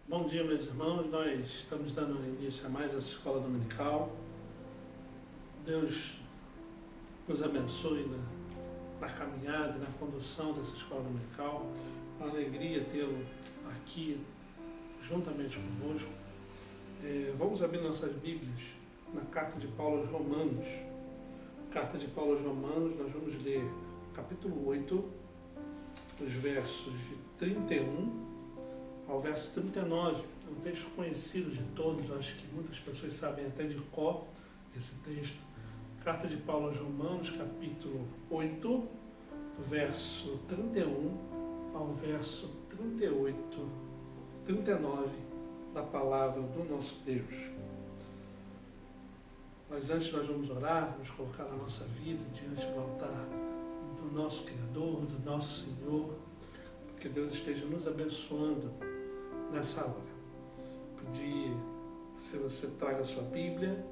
Bom dia, meus irmãos. Nós estamos dando início a mais essa escola dominical. Deus nos abençoe na caminhada, na condução dessa escola dominical. É uma alegria tê-lo aqui juntamente conosco. Vamos abrir nossas Bíblias na carta de Paulo aos Romanos. Carta de Paulo aos Romanos, nós vamos ler capítulo 8, os versos de 31 ao verso 39, é um texto conhecido de todos, acho que muitas pessoas sabem até de cor esse texto. Carta de Paulo aos Romanos, capítulo 8, do verso 31 ao verso 39 da palavra do nosso Deus. Mas antes nós vamos orar, vamos colocar a nossa vida diante do altar do nosso Criador, do nosso Senhor, que Deus esteja nos abençoando nessa hora. Pedir que você traga a sua Bíblia,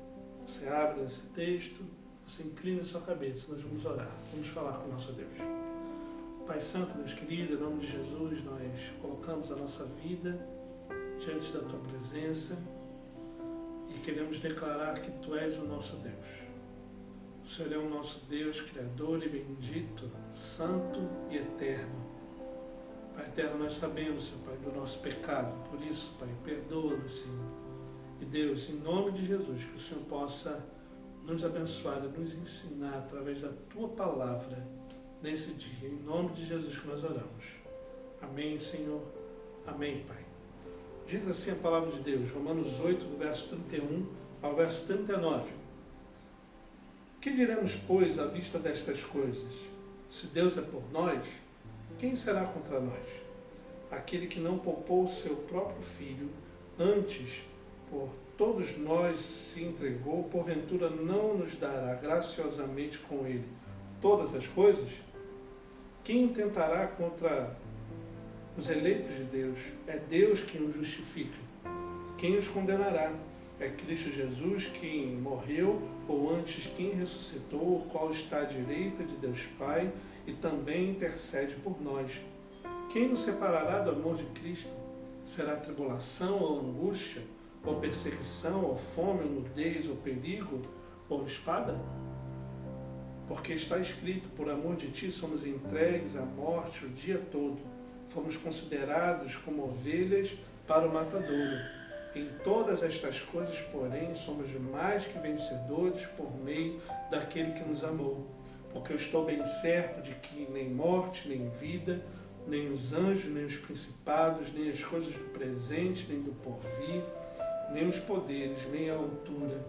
você abra esse texto, você inclina a sua cabeça, nós vamos orar, vamos falar com o nosso Deus. Pai Santo, Deus querido, em nome de Jesus, nós colocamos a nossa vida diante da Tua presença e queremos declarar que Tu és o nosso Deus. O Senhor é o nosso Deus, Criador e bendito, santo e eterno. Pai eterno, nós sabemos, Senhor Pai, do nosso pecado, por isso, Pai, perdoa-nos, Senhor. E Deus, em nome de Jesus, que o Senhor possa nos abençoar e nos ensinar através da Tua palavra nesse dia. Em nome de Jesus que nós oramos. Amém, Senhor. Amém, Pai. Diz assim a palavra de Deus, Romanos 8, do verso 31 ao verso 39. Que diremos, pois, à vista destas coisas? Se Deus é por nós, quem será contra nós? Aquele que não poupou o seu próprio filho, antes por todos nós se entregou, porventura não nos dará graciosamente com ele todas as coisas? Quem intentará contra os eleitos de Deus? É Deus quem os justifica. Quem os condenará? É Cristo Jesus quem morreu, ou antes quem ressuscitou, o qual está à direita de Deus Pai, e também intercede por nós. Quem nos separará do amor de Cristo? Será tribulação ou angústia, ou perseguição, ou fome, ou nudez, ou perigo, ou espada? Porque está escrito, por amor de ti somos entregues à morte o dia todo. Fomos considerados como ovelhas para o matadouro. Em todas estas coisas, porém, somos mais que vencedores por meio daquele que nos amou. Porque eu estou bem certo de que nem morte, nem vida, nem os anjos, nem os principados, nem as coisas do presente, nem do porvir, nem os poderes, nem a altura,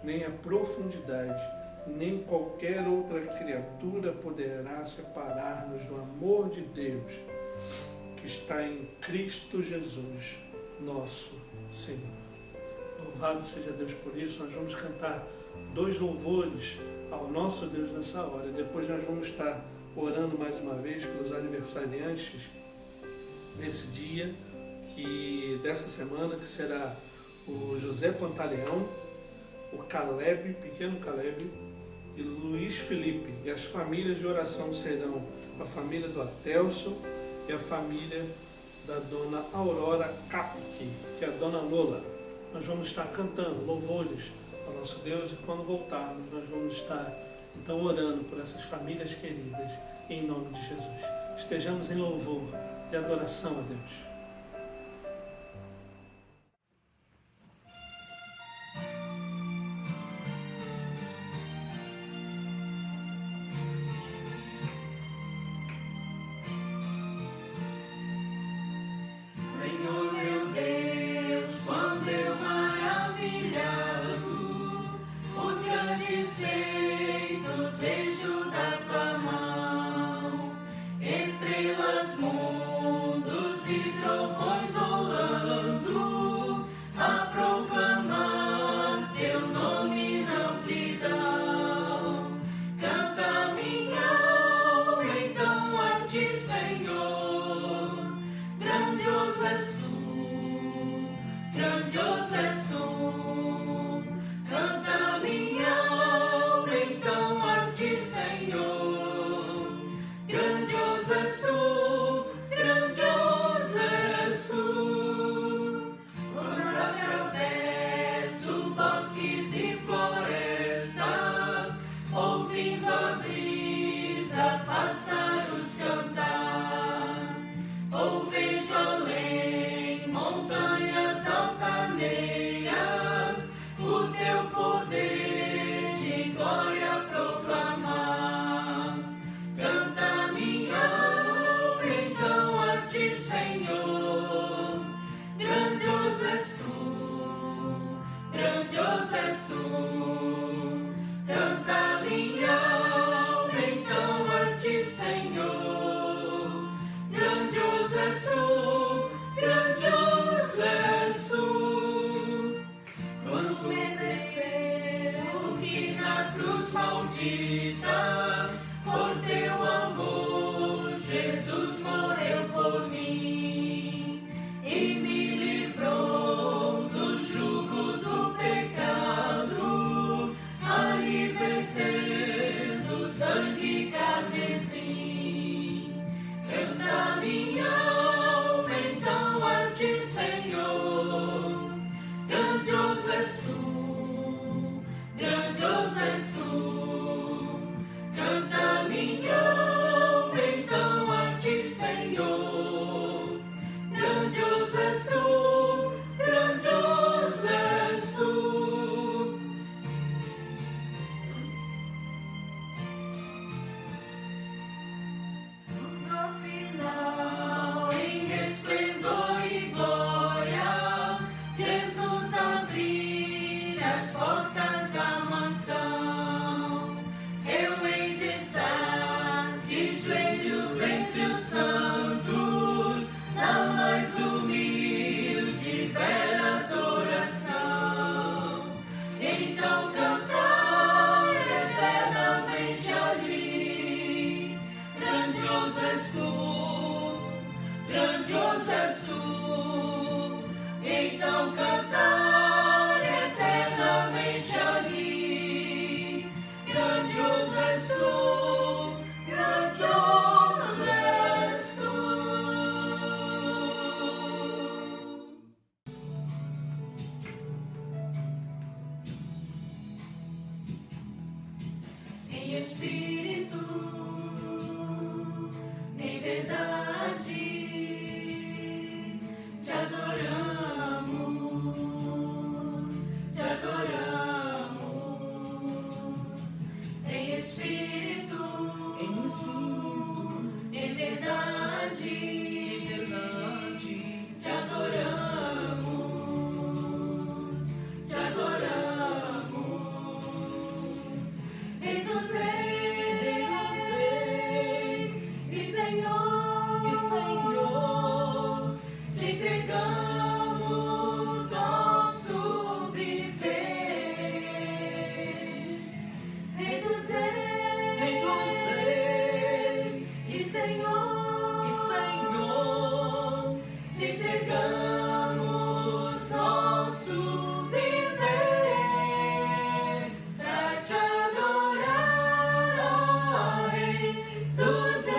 nem a profundidade, nem qualquer outra criatura poderá separar-nos do amor de Deus, que está em Cristo Jesus, nosso Senhor. Louvado seja Deus por isso. Nós vamos cantar 2 louvores ao nosso Deus nessa hora. Depois nós vamos estar orando mais uma vez pelos aniversariantes desse dia, dessa semana, que será o José Pantaleão, o Caleb, pequeno Caleb, e Luiz Felipe. E as famílias de oração serão a família do Atelso e a família da dona Aurora Capti, que é a dona Lola. Nós vamos estar cantando louvores ao nosso Deus, e quando voltarmos nós vamos estar então orando por essas famílias queridas em nome de Jesus. Estejamos em louvor e adoração a Deus. Senhor meu Deus, quando eu maravilhado os grandes feitos vejo da tua mão, estrelas, mundos e trovões rolando, a proclamar teu nome na amplidão. Canta minha alma então a ti, Senhor, grandioso és tu, grandioso és tu. Canta minha alma então a ti, Senhor, grandioso és tu, grandioso és tu. em espírito, em verdade, te adoramos, te adoramos, em espírito, em verdade, te adoramos, te adoramos, Rei dos Reis e Senhor, te entregamos nosso viver. Rei dos Reis e Senhor, te entregamos nosso viver, pra te adorar, ó Rei dos Reis.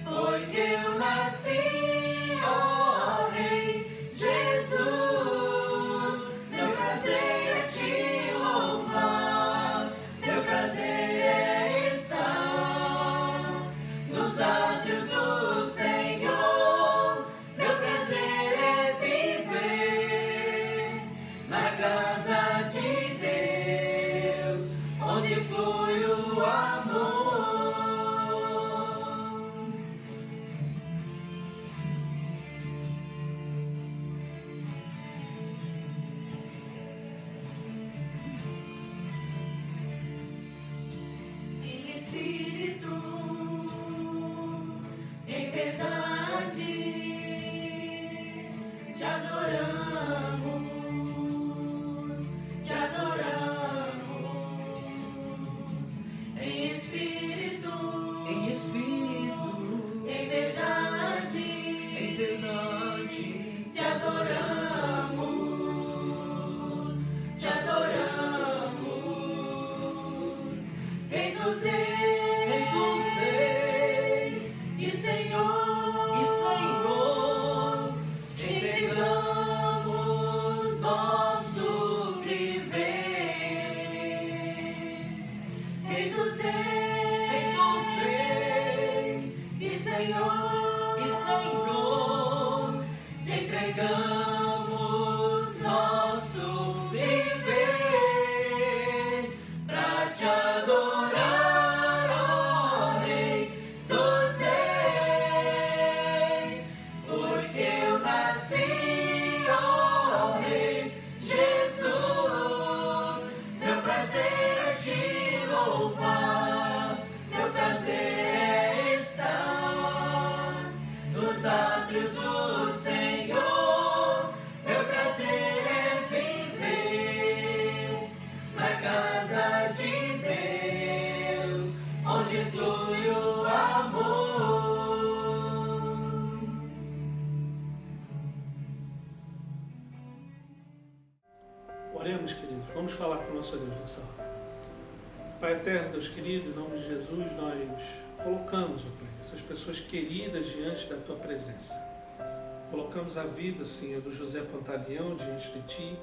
Foi que eu nasci, ó Rei Jesus. Meu prazer é te louvar, meu prazer é estar nos átrios do Senhor. Meu prazer é viver na casa de Deus, onde flui o amor. Em espírito, em verdade, te adoramos, te adoramos. Em espírito, em verdade, te adoramos, te adoramos. Rei dos Reis e Senhor, te entregamos nosso viver. Rei dos Reis e Senhor, te entregamos nosso viver, pra te adorar, ó Rei dos Reis. Porque eu nasci, ó Rei Jesus. Meu prazer é te louvar, meu prazer é estar nos átrios do Senhor. Meu prazer é viver na casa de Deus, onde flui o amor. Oremos, queridos. Vamos falar com o nosso Deus nessa hora. Pai eterno, Deus querido, em nome de Jesus, nós colocamos, ó Pai, essas pessoas queridas diante da Tua presença. Colocamos a vida, Senhor, do José Pantaleão diante de Ti.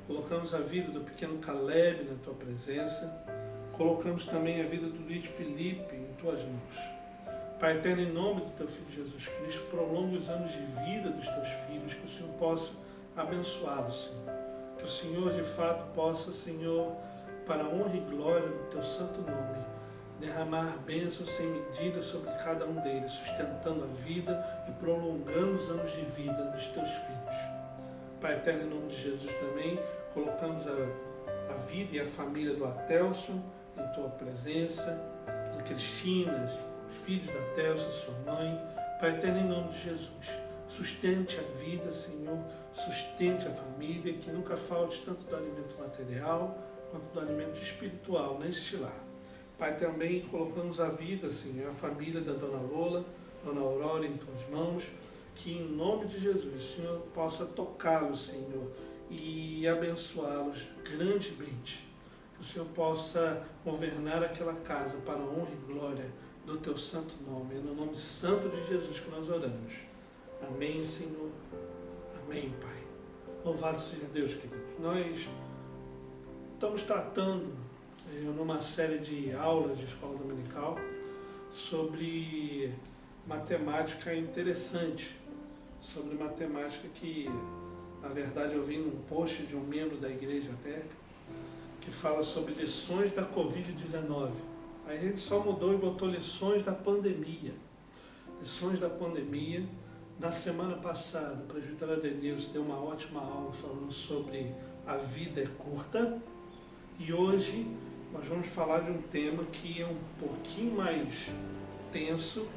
Colocamos a vida do pequeno Caleb na Tua presença. Colocamos também a vida do Luiz Felipe em Tuas mãos. Pai eterno, em nome do Teu Filho Jesus Cristo, prolongue os anos de vida dos Teus filhos, que o Senhor possa abençoá-los, Senhor. Que o Senhor, de fato, possa, Senhor, para a honra e glória do Teu santo nome, derramar bênçãos sem medida sobre cada um deles, sustentando a vida e prolongando os anos de vida dos Teus filhos. Pai eterno, em nome de Jesus também, colocamos a vida e a família do Atelson em Tua presença, em Cristina, os filhos da Atelson, sua mãe. Pai eterno, em nome de Jesus, sustente a vida, Senhor, sustente a família, que nunca falte tanto do alimento material quanto do alimento espiritual neste lar. Pai, também colocamos a vida, Senhor, a família da Dona Lola, Dona Aurora em Tuas mãos, que em nome de Jesus o Senhor possa tocá-los, Senhor, e abençoá-los grandemente. Que o Senhor possa governar aquela casa para a honra e glória do Teu santo nome. É no nome santo de Jesus que nós oramos. Amém, Senhor. Amém, Pai. Louvado seja Deus, queridos. Nós estamos tratando eu numa série de aulas de escola dominical sobre matemática interessante, sobre matemática que, na verdade, eu vi num post de um membro da igreja até, que fala sobre lições da Covid-19. Aí a gente só mudou e botou lições da pandemia. Lições da pandemia. Na semana passada, o presbítero Adenilson deu uma ótima aula falando sobre a vida é curta. E hoje nós vamos falar de um tema que é um pouquinho mais tenso,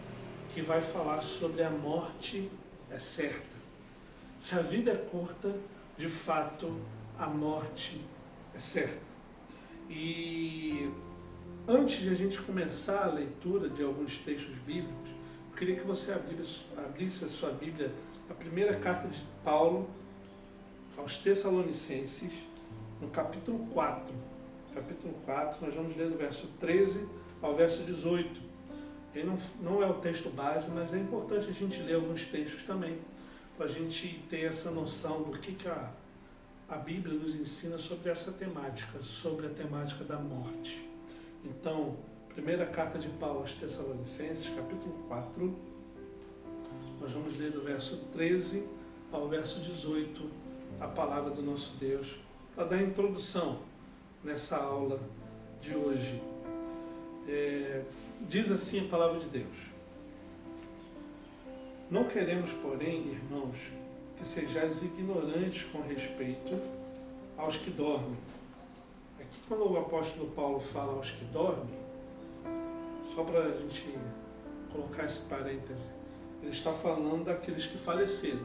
que vai falar sobre a morte é certa. Se a vida é curta, de fato, a morte é certa. E antes de a gente começar a leitura de alguns textos bíblicos, eu queria que você abrisse a sua Bíblia, a primeira carta de Paulo aos Tessalonicenses, no capítulo 4. Capítulo 4, nós vamos ler do verso 13 ao verso 18. Ele não é o texto base, mas é importante a gente ler alguns textos também, para a gente ter essa noção do que a Bíblia nos ensina sobre essa temática, sobre a temática da morte. Então, primeira carta de Paulo aos Tessalonicenses, capítulo 4, nós vamos ler do verso 13 ao verso 18, a palavra do nosso Deus, para dar introdução nessa aula de hoje. Diz assim a palavra de Deus: não queremos, porém, irmãos, que sejais ignorantes com respeito aos que dormem. Aqui, quando o apóstolo Paulo fala aos que dormem, só para a gente colocar esse parêntese, ele está falando daqueles que faleceram,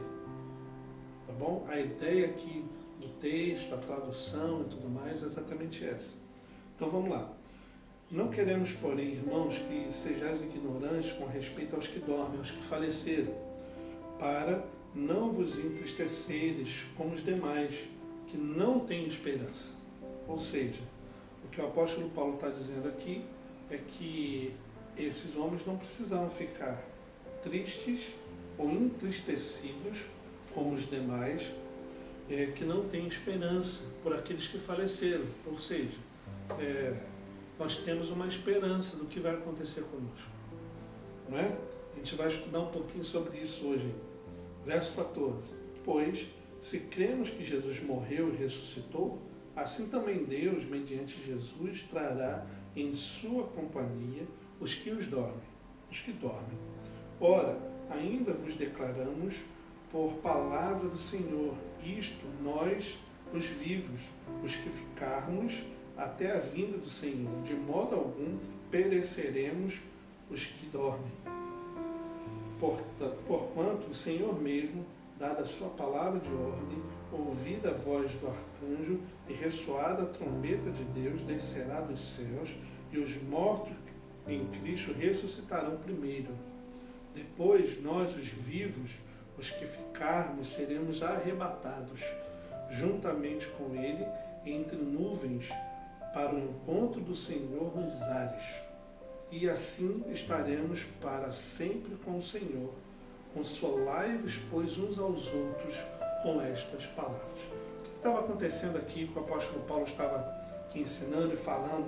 tá bom? A ideia aqui do texto, a tradução e tudo mais é exatamente essa. Então vamos lá. Não queremos, porém, irmãos, que sejais ignorantes com respeito aos que dormem, aos que faleceram, para não vos entristeceres como os demais, que não têm esperança. Ou seja, o que o apóstolo Paulo está dizendo aqui é que esses homens não precisavam ficar tristes ou entristecidos como os demais, que não têm esperança por aqueles que faleceram. Ou seja, nós temos uma esperança do que vai acontecer conosco, não é? A gente vai estudar um pouquinho sobre isso hoje. Verso 14. Pois, se cremos que Jesus morreu e ressuscitou, assim também Deus, mediante Jesus, trará em sua companhia os que dormem. Ora, ainda vos declaramos por palavra do Senhor, isto nós, os vivos, os que ficarmos até a vinda do Senhor, de modo algum pereceremos os que dormem. Porquanto o Senhor mesmo, dada a sua palavra de ordem, ouvida a voz do arcanjo e ressoada a trombeta de Deus, descerá dos céus, e os mortos em Cristo ressuscitarão primeiro. Depois nós, os vivos, os que ficarmos, seremos arrebatados juntamente com Ele entre nuvens para o encontro do Senhor nos ares. E assim estaremos para sempre com o Senhor. Consolai-vos, pois, uns aos outros com estas palavras. O que estava acontecendo aqui, que o apóstolo Paulo estava ensinando e falando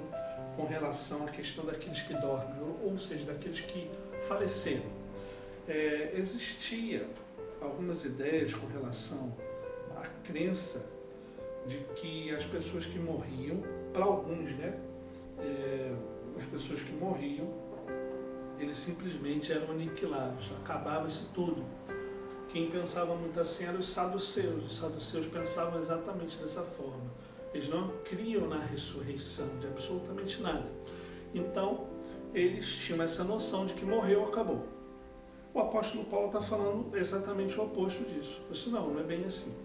com relação à questão daqueles que dormem, ou seja, daqueles que faleceram. Existia algumas ideias com relação à crença de que as pessoas que morriam, para alguns, né? As pessoas que morriam, eles simplesmente eram aniquilados, acabava-se tudo. Quem pensava muito assim eram os saduceus. Os saduceus pensavam exatamente dessa forma. Eles não criam na ressurreição de absolutamente nada. Então, eles tinham essa noção de que morreu, acabou. O apóstolo Paulo está falando exatamente o oposto disso. Ele disse, não é bem assim.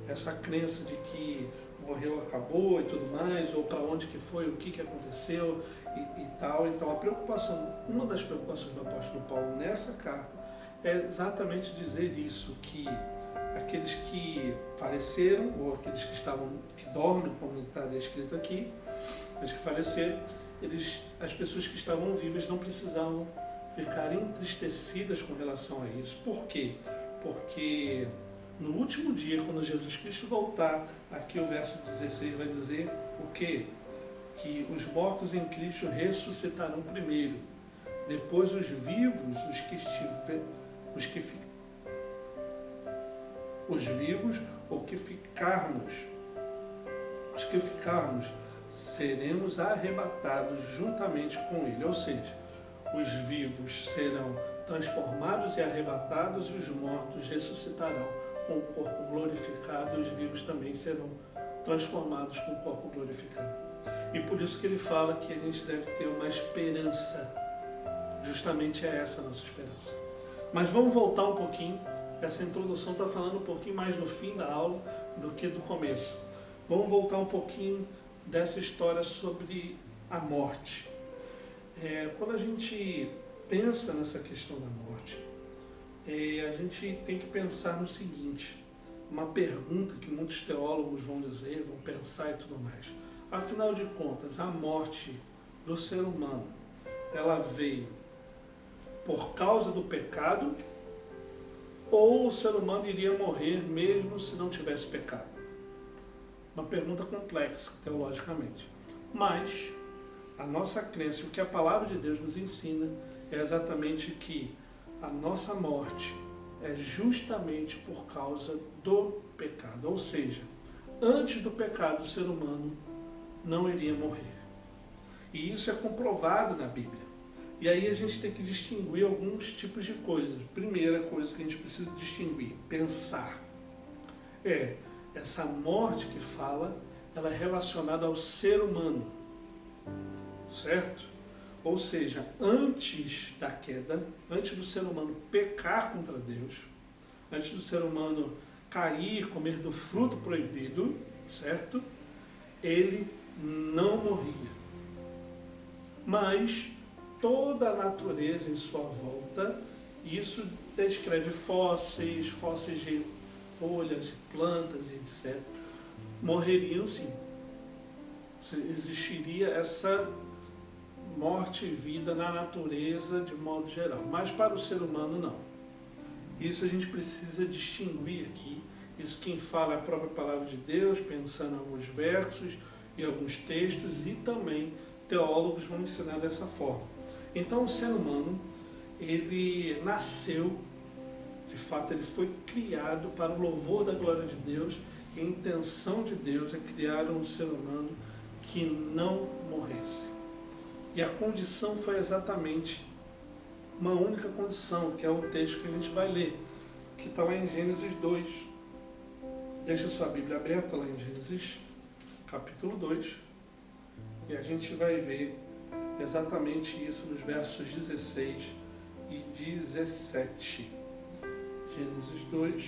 Essa crença de que morreu, acabou e tudo mais, ou para onde que foi, o que aconteceu e tal. Então, uma das preocupações do apóstolo Paulo nessa carta é exatamente dizer isso, que aqueles que faleceram, ou aqueles que dormem, como está descrito aqui, aqueles que faleceram, as pessoas que estavam vivas não precisavam ficar entristecidas com relação a isso. Por quê? Porque no último dia, quando Jesus Cristo voltar, aqui o verso 16 vai dizer o quê? que os mortos em Cristo ressuscitarão primeiro, depois os vivos, os que ficarmos, seremos arrebatados juntamente com Ele. Ou seja, os vivos serão transformados e arrebatados, e os mortos ressuscitarão com o corpo glorificado, e os vivos também serão transformados com o corpo glorificado. E por isso que ele fala que a gente deve ter uma esperança. Justamente é essa a nossa esperança. Mas vamos voltar um pouquinho. Essa introdução está falando um pouquinho mais do fim da aula do que do começo. Vamos voltar um pouquinho dessa história sobre a morte. Quando a gente pensa nessa questão da morte, a gente tem que pensar no seguinte, uma pergunta que muitos teólogos vão dizer, vão pensar e tudo mais. Afinal de contas, a morte do ser humano, ela veio por causa do pecado, ou o ser humano iria morrer mesmo se não tivesse pecado? Uma pergunta complexa, teologicamente. Mas a nossa crença, o que a palavra de Deus nos ensina, é exatamente que a nossa morte é justamente por causa do pecado. Ou seja, antes do pecado, o ser humano não iria morrer. E isso é comprovado na Bíblia. E aí a gente tem que distinguir alguns tipos de coisas. Primeira coisa que a gente precisa distinguir, pensar. Essa morte que fala, ela é relacionada ao ser humano. Certo? Ou seja, antes da queda, antes do ser humano pecar contra Deus, antes do ser humano cair, comer do fruto proibido, certo? Ele não morria. Mas toda a natureza em sua volta, isso descreve fósseis de folhas, plantas, etc. Morreriam sim. Existiria essa morte e vida na natureza de modo geral, mas para o ser humano não. Isso a gente precisa distinguir aqui. Isso quem fala é a própria palavra de Deus, pensando em alguns versos e alguns textos, e também teólogos vão ensinar dessa forma. Então o ser humano, ele nasceu, de fato ele foi criado para o louvor da glória de Deus, e a intenção de Deus é criar um ser humano que não morresse. E a condição foi exatamente uma única condição, que é o texto que a gente vai ler, que está lá em Gênesis 2. Deixa sua Bíblia aberta lá em Gênesis, capítulo 2, e a gente vai ver exatamente isso nos versos 16 e 17. Gênesis 2,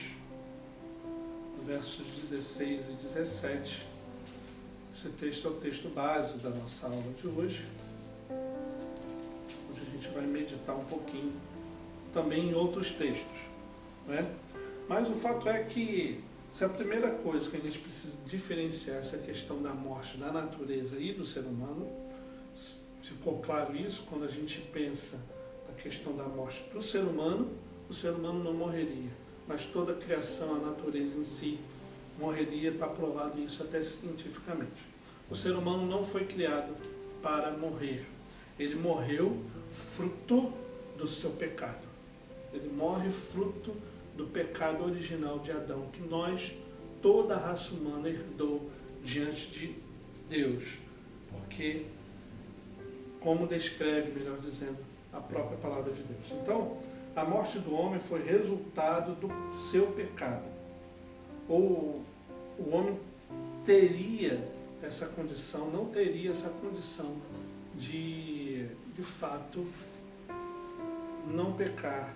versos 16 e 17. Esse texto é o texto base da nossa aula de hoje, onde a gente vai meditar um pouquinho também em outros textos, né? Mas o fato é que, se a primeira coisa que a gente precisa diferenciar essa questão da morte da natureza e do ser humano, ficou claro isso quando a gente pensa na questão da morte do ser humano, o ser humano não morreria, mas toda a criação, a natureza em si, morreria, está provado isso até cientificamente. O ser humano não foi criado para morrer. Ele morreu fruto do seu pecado. Ele morre fruto do pecado original de Adão, que nós, toda a raça humana, herdou diante de Deus. Porque, como descreve, melhor dizendo, a própria palavra de Deus. Então, a morte do homem foi resultado do seu pecado. Ou o homem teria essa condição, não teria essa condição de fato, não pecar,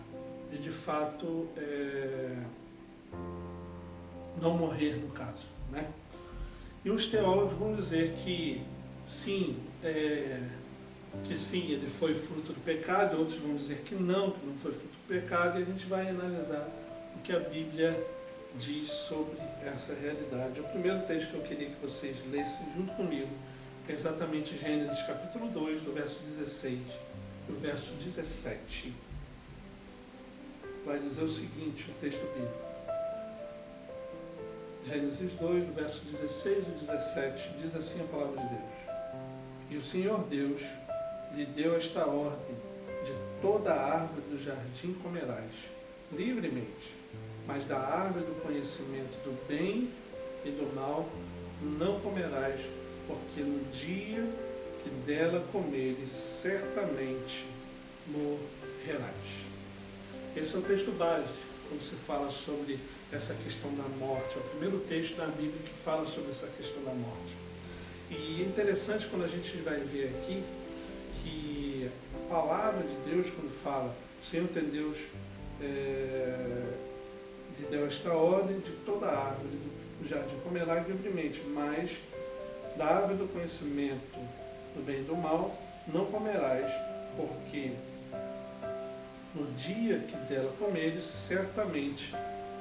de fato, não morrer no caso, né? E os teólogos vão dizer que sim, ele foi fruto do pecado, outros vão dizer que não foi fruto do pecado, e a gente vai analisar o que a Bíblia diz sobre essa realidade. O primeiro texto que eu queria que vocês lessem junto comigo é exatamente Gênesis capítulo 2, do verso 16 e o verso 17. Vai dizer o seguinte, o texto bíblico. Gênesis 2, do verso 16 e 17, diz assim a palavra de Deus. E o Senhor Deus lhe deu esta ordem: de toda a árvore do jardim comerás livremente, mas da árvore do conhecimento do bem e do mal não comerás, porque no dia que dela comeres, certamente morrerás. Esse é o texto base, quando se fala sobre essa questão da morte. É o primeiro texto da Bíblia que fala sobre essa questão da morte. E é interessante quando a gente vai ver aqui que a palavra de Deus, quando fala, o Senhor tem Deus lhe deu esta ordem: de toda a árvore do jardim comerás livremente, mas da árvore do conhecimento do bem e do mal não comerás, porque no dia que dela comeres, certamente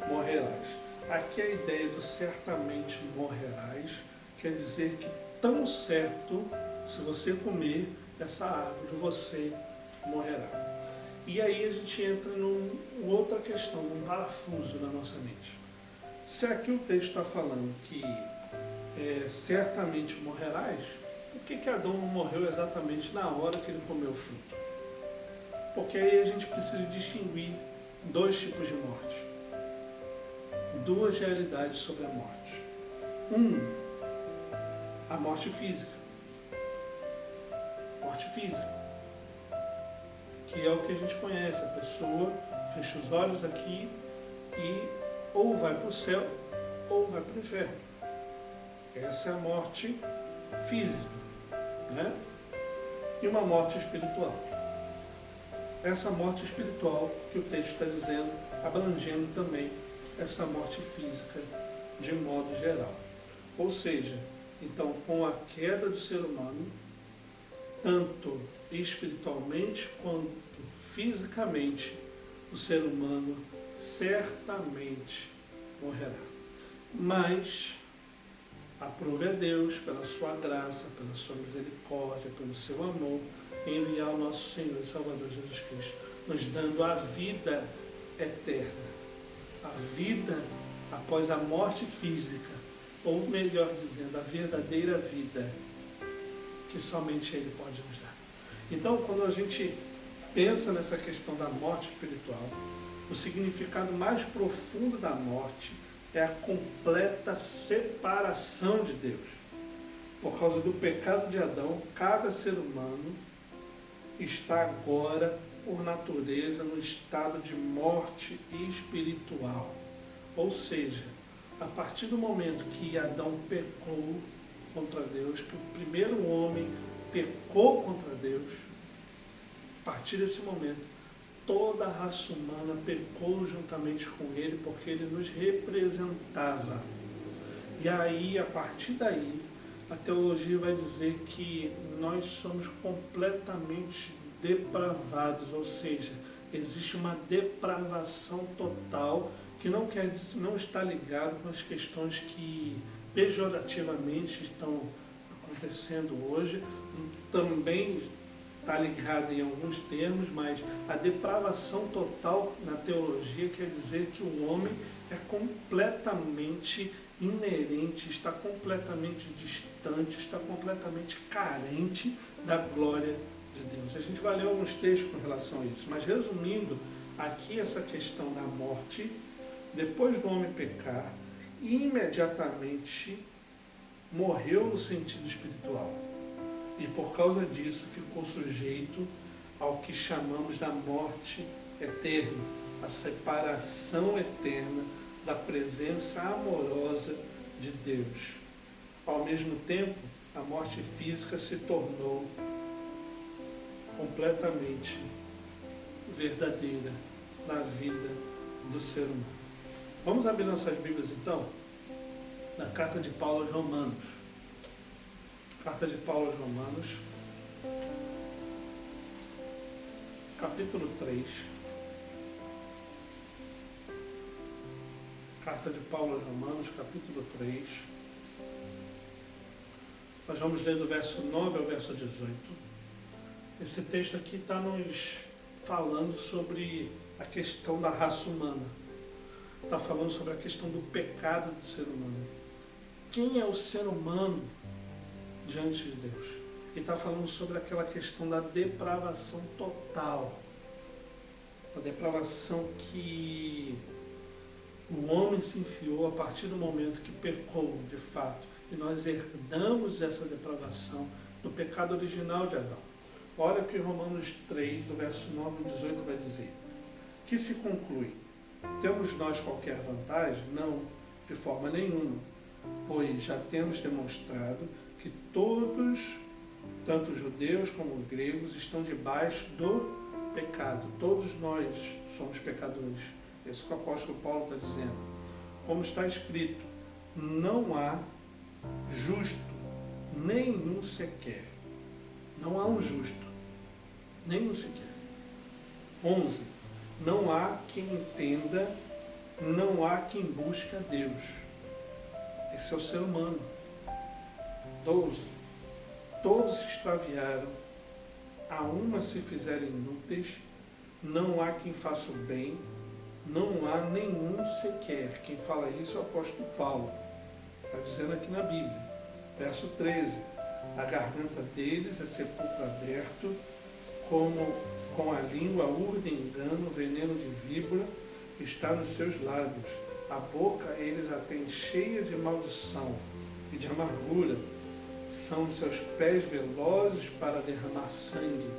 morrerás. Aqui a ideia do certamente morrerás quer dizer que tão certo, se você comer essa árvore, você morrerá. E aí a gente entra em outra questão, um parafuso na nossa mente. Se aqui o texto está falando que certamente morrerás, por que Adão não morreu exatamente na hora que ele comeu o fruto? Porque aí a gente precisa distinguir dois tipos de morte. Duas realidades sobre a morte. A morte física. Morte física. Que é o que a gente conhece. A pessoa fecha os olhos aqui e ou vai para o céu ou vai para o inferno. Essa é a morte física, né? E uma morte espiritual. Essa morte espiritual que o texto está dizendo, abrangendo também essa morte física de modo geral. Ou seja, então, com a queda do ser humano, tanto espiritualmente quanto fisicamente, o ser humano certamente morrerá. Mas aprove a Deus, pela sua graça, pela sua misericórdia, pelo seu amor, enviar o nosso Senhor e Salvador Jesus Cristo, nos dando a vida eterna, a vida após a morte física, ou melhor dizendo, a verdadeira vida que somente Ele pode nos dar. Então, quando a gente pensa nessa questão da morte espiritual, o significado mais profundo da morte é a completa separação de Deus. Por causa do pecado de Adão, cada ser humano está agora, por natureza, no estado de morte espiritual. Ou seja, a partir do momento que Adão pecou contra Deus, que o primeiro homem pecou contra Deus, a partir desse momento, toda a raça humana pecou juntamente com ele, porque ele nos representava. E aí, a partir daí, a teologia vai dizer que nós somos completamente depravados, ou seja, existe uma depravação total que não está ligado com as questões que pejorativamente estão acontecendo hoje, também está ligado em alguns termos, mas a depravação total na teologia quer dizer que o homem é completamente inerente, está completamente distante, está completamente carente da glória de Deus. A gente vai ler alguns textos com relação a isso, mas resumindo, aqui essa questão da morte, depois do homem pecar, imediatamente morreu no sentido espiritual. E por causa disso ficou sujeito ao que chamamos da morte eterna, a separação eterna da presença amorosa de Deus. Ao mesmo tempo, a morte física se tornou completamente verdadeira na vida do ser humano. Vamos abrir nossas Bíblias então, na carta de Paulo aos Romanos. Carta de Paulo aos Romanos, capítulo 3. Carta de Paulo aos Romanos, capítulo 3. Nós vamos ler do verso 9 ao verso 18. Esse texto aqui está nos falando sobre a questão da raça humana. Está falando sobre a questão do pecado do ser humano. Quem é o ser humano diante de Deus? e está falando sobre aquela questão da depravação total. A depravação que o homem se enfiou a partir do momento que pecou, de fato. E nós herdamos essa depravação do pecado original de Adão. Olha o que Romanos 3, do verso 9 ao 18 vai dizer. Que se conclui? Temos nós qualquer vantagem? Não, de forma nenhuma. Pois já temos demonstrado que todos, tanto judeus como gregos, estão debaixo do pecado. Todos nós somos pecadores. Isso que o apóstolo Paulo está dizendo. Como está escrito, não há justo nenhum sequer. Não há um justo, nenhum sequer. 11. Não há quem entenda, não há quem busque a Deus. Esse é o ser humano. 12. Todos se extraviaram, a uma se fizeram inúteis, não há quem faça o bem, não há nenhum sequer. Quem fala isso é o apóstolo Paulo. Está dizendo aqui na Bíblia. Verso 13. A garganta deles é sepulcro aberto, como com a língua urdem engano, veneno de víbora está nos seus lábios. A boca eles a têm cheia de maldição e de amargura. São seus pés velozes para derramar sangue.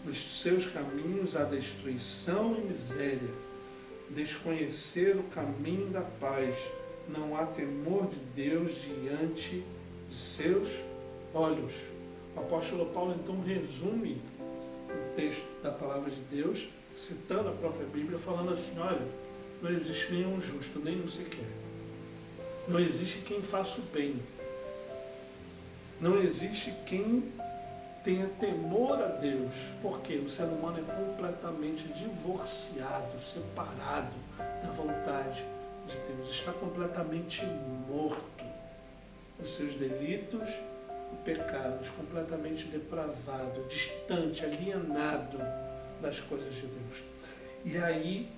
Nos seus caminhos há destruição e miséria. Desconhecer o caminho da paz. Não há temor de Deus diante de seus olhos. O apóstolo Paulo então resume o texto da palavra de Deus, citando a própria Bíblia, falando assim, olha, não existe nenhum justo, nenhum sequer. Não existe quem faça o bem. Não existe quem tenha temor a Deus, porque o ser humano é completamente divorciado, separado da vontade de Deus. Está completamente morto. Os seus delitos e pecados, completamente depravado, distante, alienado das coisas de Deus. E aí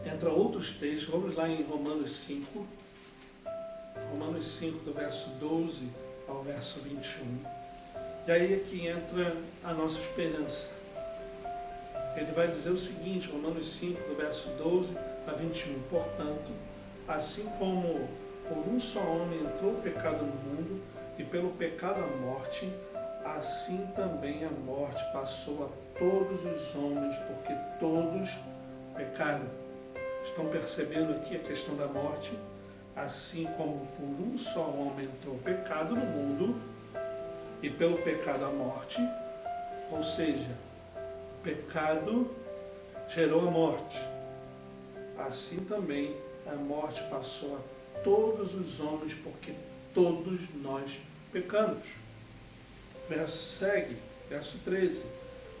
entra outros textos, vamos lá em Romanos 5, do verso 12 ao verso 21. E aí é que entra a nossa esperança. Ele vai dizer o seguinte, Romanos 5, do verso 12 a 21. Portanto, assim como por um só homem entrou o pecado no mundo, e pelo pecado a morte, assim também a morte passou a todos os homens, porque todos pecaram. Estão percebendo aqui a questão da morte? Assim como por um só homem entrou o pecado no mundo, e pelo pecado a morte, ou seja, o pecado gerou a morte. Assim também a morte passou a todos os homens, porque todos nós pecamos. Verso segue, verso 13.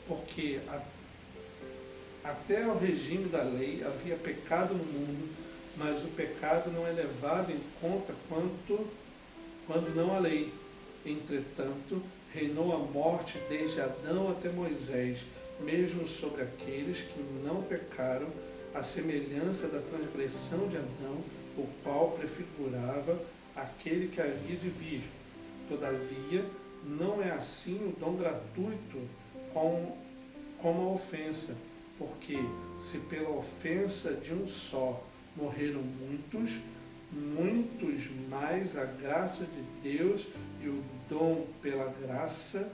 Porque até ao regime da lei havia pecado no mundo, mas o pecado não é levado em conta quando não há lei. Entretanto, reinou a morte desde Adão até Moisés, mesmo sobre aqueles que não pecaram, à semelhança da transgressão de Adão, o qual prefigurava aquele que havia de vir. Todavia, não é assim o dom gratuito como a ofensa, porque se pela ofensa de um só morreram muitos, muitos mais a graça de Deus e o dom pela graça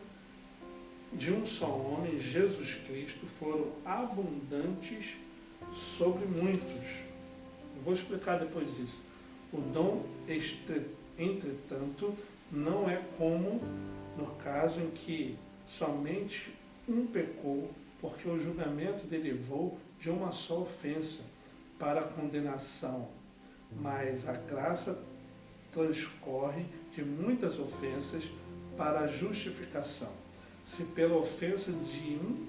de um só homem, Jesus Cristo, foram abundantes sobre muitos. Eu vou explicar depois isso. O dom, entretanto, não é como no caso em que somente um pecou, porque o julgamento derivou de uma só ofensa para a condenação, mas a graça transcorre de muitas ofensas para a justificação. Se pela ofensa de um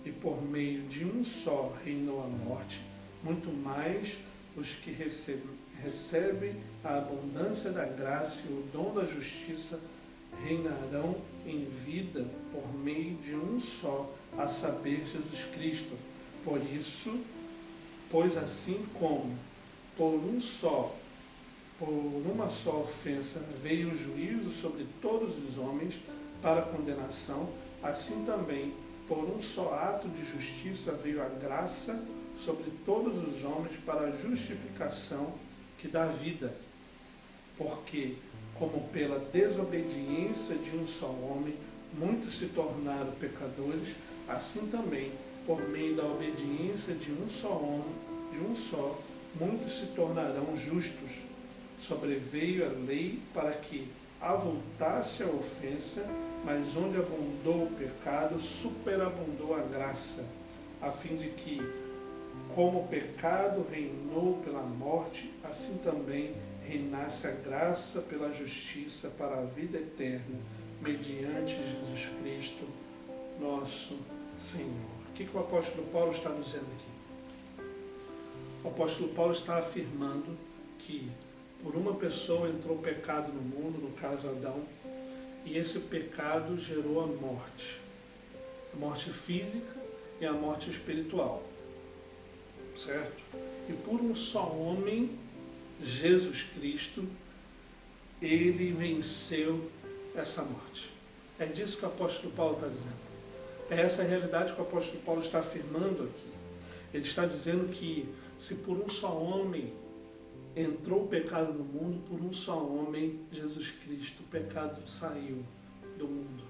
e por meio de um só reinou a morte, muito mais os que recebem a abundância da graça e o dom da justiça reinarão em vida por meio de um só, a saber, Jesus Cristo. Por isso, pois assim como por uma só ofensa veio o juízo sobre todos os homens, para a condenação, assim também, por um só ato de justiça veio a graça sobre todos os homens para a justificação que dá vida. Porque, como pela desobediência de um só homem, muitos se tornaram pecadores, assim também, por meio da obediência de um só homem, muitos se tornarão justos. Sobreveio a lei para que avultasse a ofensa, mas onde abundou o pecado, superabundou a graça, a fim de que, como o pecado reinou pela morte, assim também reinasse a graça pela justiça para a vida eterna, mediante Jesus Cristo, nosso Senhor. O que o apóstolo Paulo está dizendo aqui? O apóstolo Paulo está afirmando que por uma pessoa entrou o pecado no mundo, no caso Adão, e esse pecado gerou a morte física e a morte espiritual, certo? E por um só homem, Jesus Cristo, ele venceu essa morte. É disso que o apóstolo Paulo está dizendo. É essa a realidade que o apóstolo Paulo está afirmando aqui. Ele está dizendo que se por um só homem entrou o pecado no mundo, por um só homem, Jesus Cristo, o pecado saiu do mundo.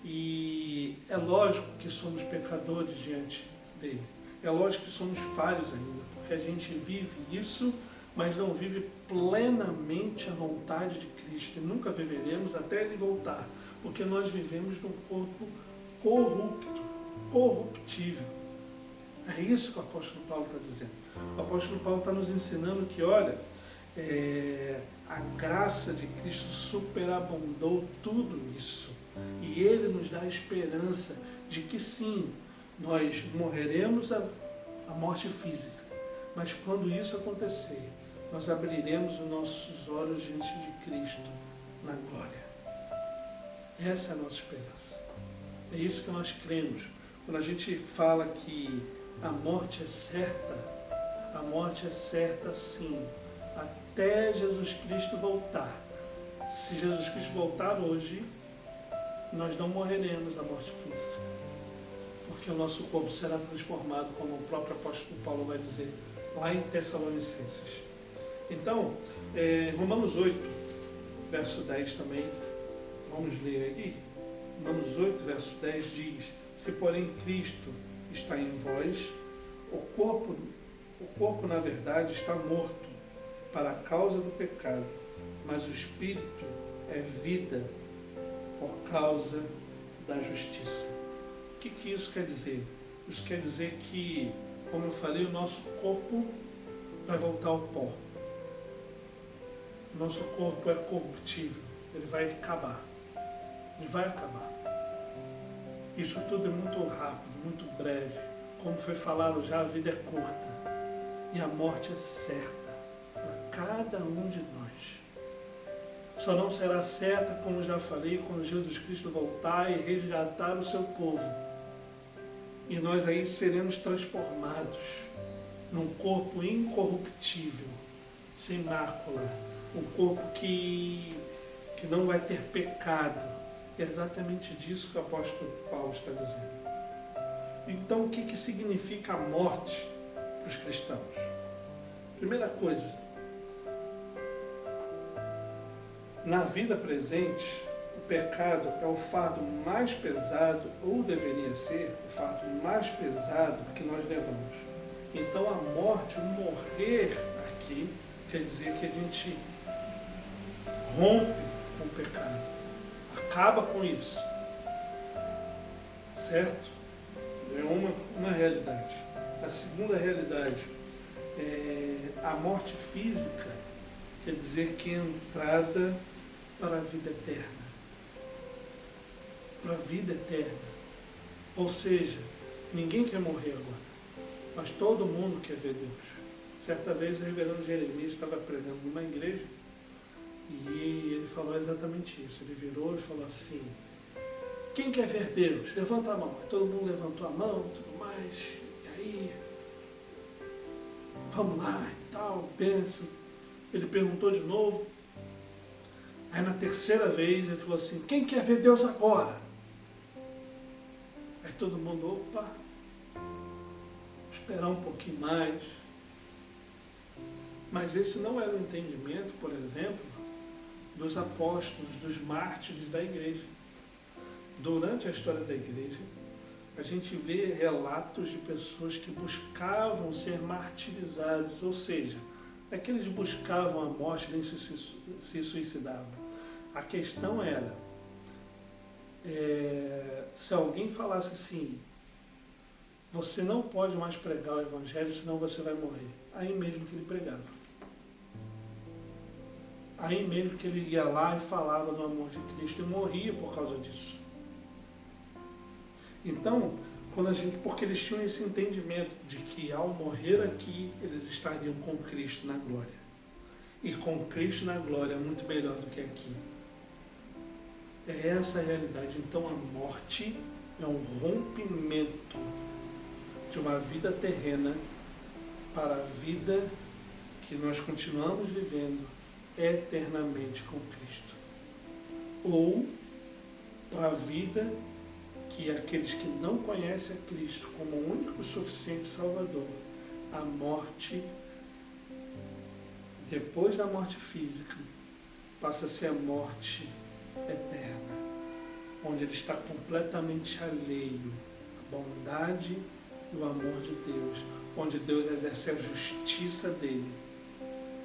E é lógico que somos pecadores diante dele. É lógico que somos falhos ainda, porque a gente vive isso, mas não vive plenamente a vontade de Cristo. E nunca viveremos até ele voltar, porque nós vivemos num corpo corruptível. É isso que o apóstolo Paulo está dizendo. O apóstolo Paulo está nos ensinando que, olha, a graça de Cristo superabundou tudo isso. E ele nos dá a esperança de que sim, nós morreremos a morte física, mas quando isso acontecer, nós abriremos os nossos olhos diante de Cristo na glória. Essa é a nossa esperança. É isso que nós cremos. Quando a gente fala que a morte é certa sim, até Jesus Cristo voltar. Se Jesus Cristo voltar hoje, nós não morreremos da morte física, porque o nosso corpo será transformado, como o próprio apóstolo Paulo vai dizer lá em Tessalonicenses. Então, Romanos 8, verso 10 também, vamos ler aqui. Romanos 8, verso 10 diz: se porém Cristo está em vós, o corpo na verdade está morto para a causa do pecado, mas o Espírito é vida por causa da justiça. O que isso quer dizer? Isso quer dizer que, como eu falei, o nosso corpo vai voltar ao pó. O nosso corpo é corruptível, ele vai acabar. Ele vai acabar. Isso tudo é muito rápido, muito breve. Como foi falado já, a vida é curta e a morte é certa para cada um de nós. Só não será certa, como já falei, quando Jesus Cristo voltar e resgatar o seu povo. E nós aí seremos transformados num corpo incorruptível, sem mácula, um corpo que não vai ter pecado. É exatamente disso que o apóstolo Paulo está dizendo. Então, o que significa a morte para os cristãos? Primeira coisa, na vida presente, o pecado é o fardo mais pesado, ou deveria ser o fardo mais pesado que nós levamos. Então, a morte, o morrer aqui, quer dizer que a gente rompe com o pecado, acaba com isso, certo? É uma realidade. A segunda realidade é a morte física, quer dizer que é a entrada para a vida eterna. Para a vida eterna. Ou seja, ninguém quer morrer agora, mas todo mundo quer ver Deus. Certa vez o reverendo Jeremias estava pregando numa igreja e ele falou exatamente isso. Ele virou e falou assim: quem quer ver Deus? Levanta a mão. Aí todo mundo levantou a mão e tudo mais. E aí, vamos lá e tal, pensa. Ele perguntou de novo. Aí na terceira vez ele falou assim, quem quer ver Deus agora? Aí todo mundo, opa, esperar um pouquinho mais. Mas esse não era o entendimento, por exemplo, dos apóstolos, dos mártires da igreja. Durante a história da igreja, a gente vê relatos de pessoas que buscavam ser martirizados, ou seja, não é que eles buscavam a morte nem se suicidavam. A questão era, se alguém falasse assim, você não pode mais pregar o evangelho, senão você vai morrer. Aí mesmo que ele pregava. Aí mesmo que ele ia lá e falava do amor de Cristo e morria por causa disso. Então, porque eles tinham esse entendimento de que ao morrer aqui, eles estariam com Cristo na glória. E com Cristo na glória é muito melhor do que aqui. É essa a realidade. Então a morte é um rompimento de uma vida terrena para a vida que nós continuamos vivendo eternamente com Cristo. Ou para a vida que aqueles que não conhecem a Cristo como o único e suficiente Salvador, a morte, depois da morte física, passa a ser a morte eterna, onde ele está completamente alheio à bondade e ao amor de Deus, onde Deus exerce a justiça dele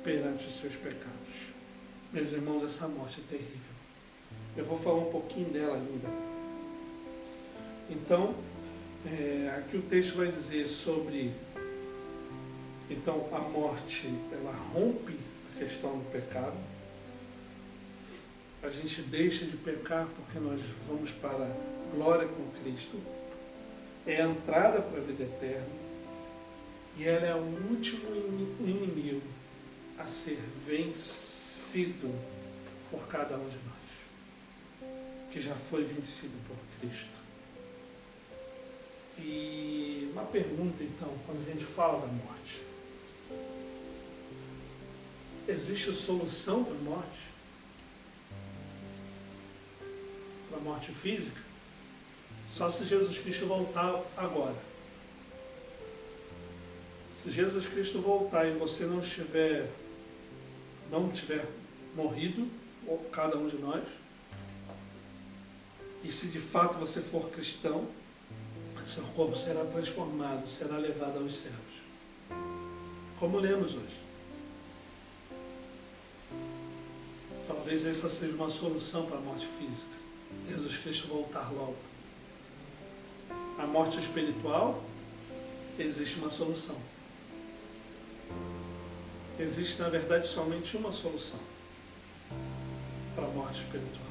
perante os seus pecados. Meus irmãos, essa morte é terrível. Eu vou falar um pouquinho dela ainda. Então, aqui o texto vai dizer sobre, então a morte, ela rompe a questão do pecado. A gente deixa de pecar porque nós vamos para a glória com Cristo. É a entrada para a vida eterna. E ela é o último inimigo a ser vencido por cada um de nós, que já foi vencido por Cristo. E uma pergunta então, quando a gente fala da morte. Existe solução para a morte? Para a morte física? Só se Jesus Cristo voltar agora. Se Jesus Cristo voltar e você não tiver morrido, ou cada um de nós, e se de fato você for cristão, seu corpo será transformado, será levado aos céus. Como lemos hoje. Talvez essa seja uma solução para a morte física. Jesus Cristo voltar logo. A morte espiritual, existe uma solução. Existe, na verdade, somente uma solução para a morte espiritual.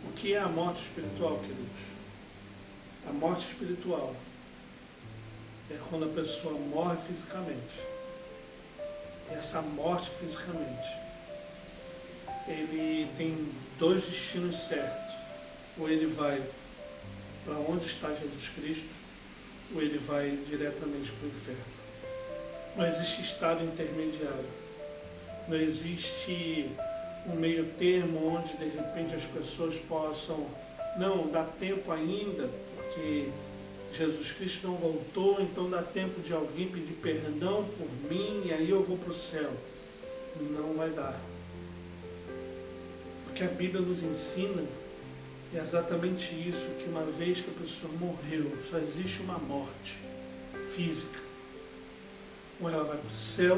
O que é a morte espiritual, queridos? A morte espiritual é quando a pessoa morre fisicamente. E essa morte fisicamente, ele tem dois destinos certos. Ou ele vai para onde está Jesus Cristo, ou ele vai diretamente para o inferno. Não existe estado intermediário. Não existe um meio termo onde de repente as pessoas possam, não, dá tempo ainda, porque Jesus Cristo não voltou, então dá tempo de alguém pedir perdão por mim e aí eu vou para o céu. Não vai dar. Porque a Bíblia nos ensina é exatamente isso, que uma vez que a pessoa morreu, só existe uma morte física. Ou ela vai para o céu,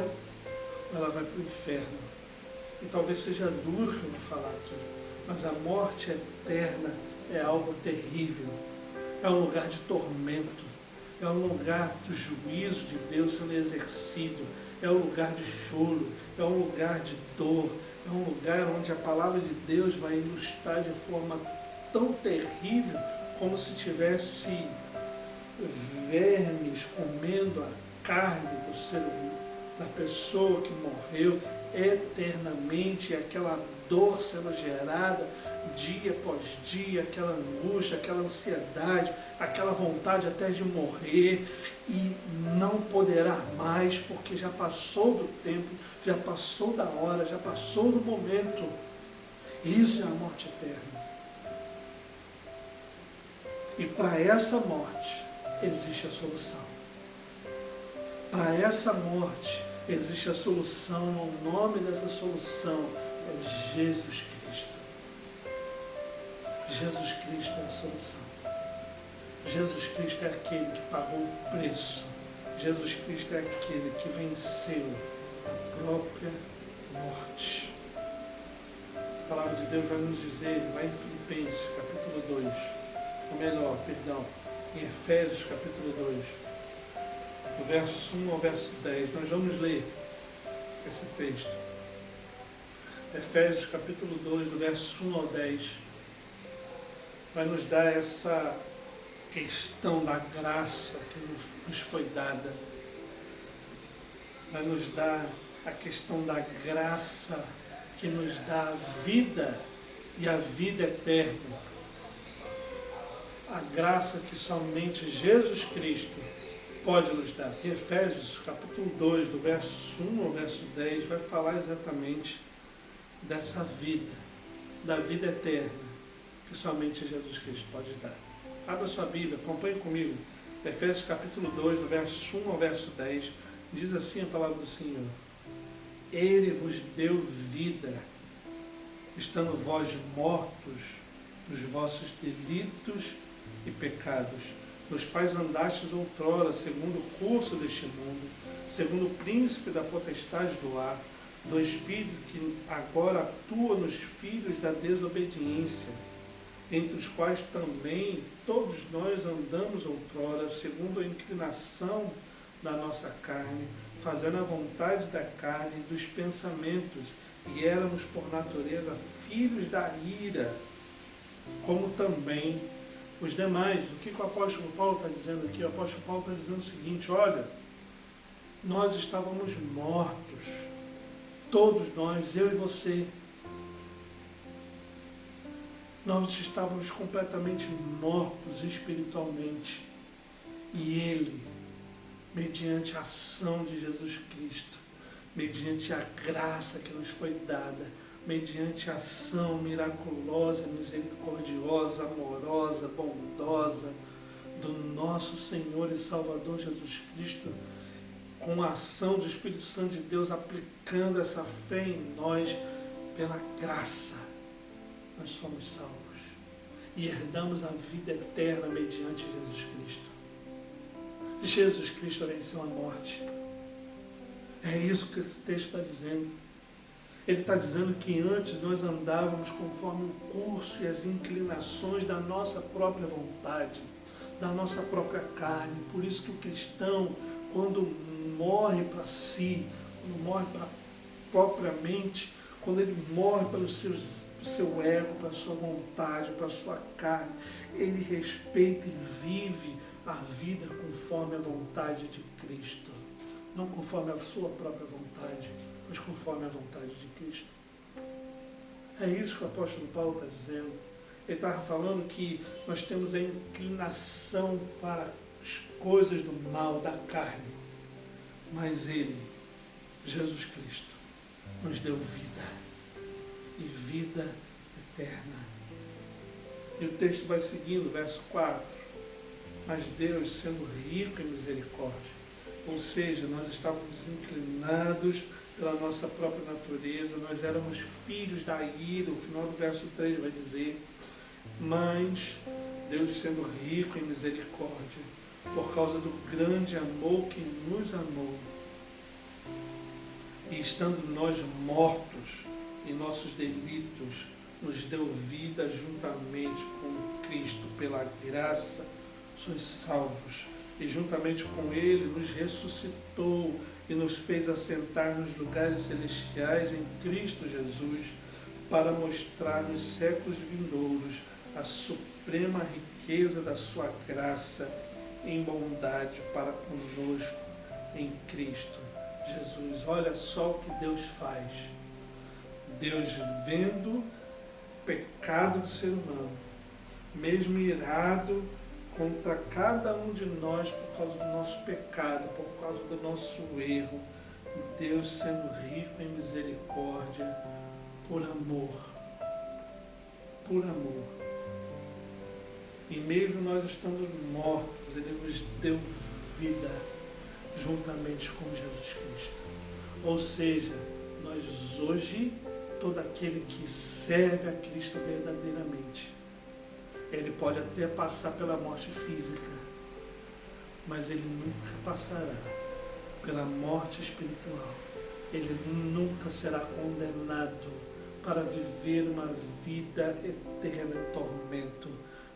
ou ela vai para o inferno. E talvez seja duro que eu vou falar aqui, mas a morte eterna é algo terrível. É um lugar de tormento, é um lugar do juízo de Deus sendo exercido, é um lugar de choro, é um lugar de dor, é um lugar onde a palavra de Deus vai ilustrar de forma tão terrível como se tivesse vermes comendo a carne do ser humano, da pessoa que morreu eternamente, aquela dor sendo gerada dia após dia, aquela angústia, aquela ansiedade, aquela vontade até de morrer e não poderá mais porque já passou do tempo, já passou da hora, já passou do momento. Isso é a morte eterna. E para essa morte existe a solução. Para essa morte existe a solução. O nome dessa solução é Jesus Cristo. Jesus Cristo é a solução. Jesus Cristo é aquele que pagou o preço. Jesus Cristo é aquele que venceu a própria morte. A palavra de Deus vai nos dizer, lá em Filipenses, capítulo 2, ou melhor, perdão, em Efésios, capítulo 2, do verso 1 ao verso 10. Nós vamos ler esse texto. Efésios, capítulo 2, do verso 1 ao 10, vai nos dar essa questão da graça que nos foi dada. Vai nos dar a questão da graça que nos dá a vida e a vida eterna. A graça que somente Jesus Cristo pode nos dar. Em Efésios, capítulo 2, do verso 1 ao verso 10, vai falar exatamente dessa vida, da vida eterna, que somente Jesus Cristo pode dar. Abra sua Bíblia, acompanhe comigo. Efésios capítulo 2, do verso 1 ao verso 10, diz assim a palavra do Senhor: Ele vos deu vida, estando vós mortos dos vossos delitos e pecados, nos quais andastes outrora, segundo o curso deste mundo, segundo o príncipe da potestade do ar, do Espírito que agora atua nos filhos da desobediência, entre os quais também todos nós andamos outrora, segundo a inclinação da nossa carne, fazendo a vontade da carne e dos pensamentos, e éramos por natureza filhos da ira, como também os demais. O que o apóstolo Paulo está dizendo aqui? O apóstolo Paulo está dizendo o seguinte: olha, nós estávamos mortos, todos nós, eu e você, nós estávamos completamente mortos espiritualmente. E Ele, mediante a ação de Jesus Cristo, mediante a graça que nos foi dada, mediante a ação miraculosa, misericordiosa, amorosa, bondosa do nosso Senhor e Salvador Jesus Cristo, com a ação do Espírito Santo de Deus aplicando essa fé em nós, pela graça, nós somos salvos e herdamos a vida eterna mediante Jesus Cristo. Jesus Cristo venceu a morte. É isso que esse texto está dizendo. Ele está dizendo que antes nós andávamos conforme o curso e as inclinações da nossa própria vontade, da nossa própria carne. Por isso que o cristão, quando morre para si, quando morre para a própria mente, quando ele morre para o seu ego, para a sua vontade, para a sua carne, ele respeita e vive a vida conforme a vontade de Cristo. Não conforme a sua própria vontade, mas conforme a vontade de Cristo. É isso que o apóstolo Paulo está dizendo. Ele estava falando que nós temos a inclinação para as coisas do mal, da carne. Mas Ele, Jesus Cristo, nos deu vida. E vida eterna. E o texto vai seguindo, verso 4. Mas Deus, sendo rico em misericórdia, ou seja, nós estávamos inclinados pela nossa própria natureza, nós éramos filhos da ira. O final do verso 3 vai dizer: mas Deus, sendo rico em misericórdia, por causa do grande amor que nos amou, e estando nós mortos em nossos delitos, nos deu vida juntamente com Cristo. Pela graça sois salvos, e juntamente com Ele nos ressuscitou e nos fez assentar nos lugares celestiais em Cristo Jesus, para mostrar nos séculos vindouros a suprema riqueza da sua graça em bondade para conosco em Cristo Jesus. Olha só o que Deus faz. Deus, vendo o pecado do ser humano, mesmo irado contra cada um de nós por causa do nosso pecado, por causa do nosso erro, Deus, sendo rico em misericórdia, por amor, por amor. E mesmo nós estando mortos, Ele nos deu vida juntamente com Jesus Cristo. Ou seja, nós hoje, todo aquele que serve a Cristo verdadeiramente, ele pode até passar pela morte física, mas ele nunca passará pela morte espiritual. Ele nunca será condenado para viver uma vida eterna em tormento.